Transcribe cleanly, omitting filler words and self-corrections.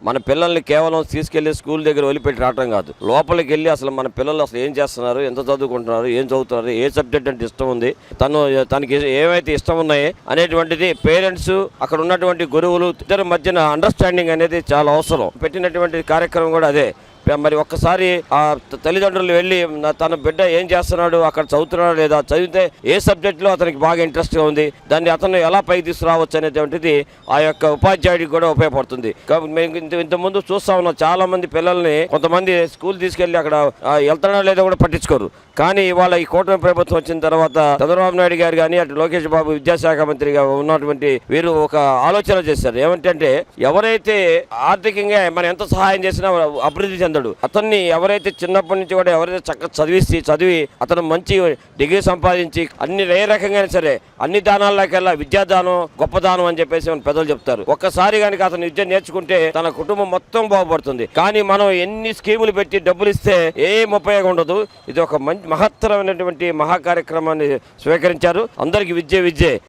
మన పిల్లల్ని కేవలం తీసుకెళ్లి స్కూల్ దగ్గర వదిలిపెట్టి రావడం కాదు, లోపలికి వెళ్ళి అసలు మన పిల్లలు అసలు ఏం చేస్తున్నారు, ఎంత చదువుకుంటున్నారు, ఏం చదువుతున్నారు, ఏ సబ్జెక్ట్ అంటే ఇష్టం ఉంది, తనకి ఏమైతే ఇష్టం ఉన్నాయి అనేటువంటిది పేరెంట్స్, అక్కడ ఉన్నటువంటి గురువులు ఇద్దరి మధ్యన అండర్స్టాండింగ్ అనేది చాలా అవసరం. పెట్టినటువంటి కార్యక్రమం కూడా అదే. మరి ఒక్కసారి ఆ తల్లిదండ్రులు వెళ్ళి తన బిడ్డ ఏం చేస్తున్నాడు, అక్కడ చదువుతున్నాడు లేదా, చదివితే ఏ సబ్జెక్టులో అతనికి బాగా ఇంట్రెస్ట్గా ఉంది, దాన్ని అతను ఎలా పైకి తీసుకురావచ్చు అనేటువంటిది ఆ యొక్క ఉపాధ్యాయుడికి కూడా ఉపయోగపడుతుంది. మేము ఇంతకుముందు చూస్తా ఉన్నాం, చాలా మంది పిల్లల్ని కొంతమంది స్కూల్ తీసుకెళ్లి అక్కడ వెళ్తున్నాడో లేదో కూడా పట్టించుకోరు. కానీ ఇవాళ ఈ కూటమి ప్రభుత్వం వచ్చిన తర్వాత చంద్రబాబు నాయుడు గారు కానీ అటు లోకేష్ బాబు విద్యాశాఖ మంత్రిగా ఉన్నటువంటి వీరు ఒక ఆలోచన చేశారు. ఏమంటే ఎవరైతే ఆర్థికంగా మనం ఎంత సహాయం చేసినా అభివృద్ధి చెందడు, అతన్ని ఎవరైతే చిన్నప్పటి నుంచి కూడా ఎవరైతే చక్కగా చదివి అతను మంచి డిగ్రీ సంపాదించి అన్ని ఏ రకంగా సరే అన్ని దానాలకెల్లా విద్యాదానం గొప్పదానం అని చెప్పేసి మన పెద్దలు చెప్తారు. ఒక్కసారి కనుక అతను విద్య నేర్చుకుంటే తన కుటుంబం మొత్తం బాగుపడుతుంది. కానీ మనం ఎన్ని స్కీములు పెట్టి డబ్బులు ఇస్తే ఏం ఉపయోగం ఉండదు. ఇది ఒక మంచి మహత్తరమైనటువంటి మహా కార్యక్రమాన్ని స్వీకరించారు. అందరికీ విద్యే.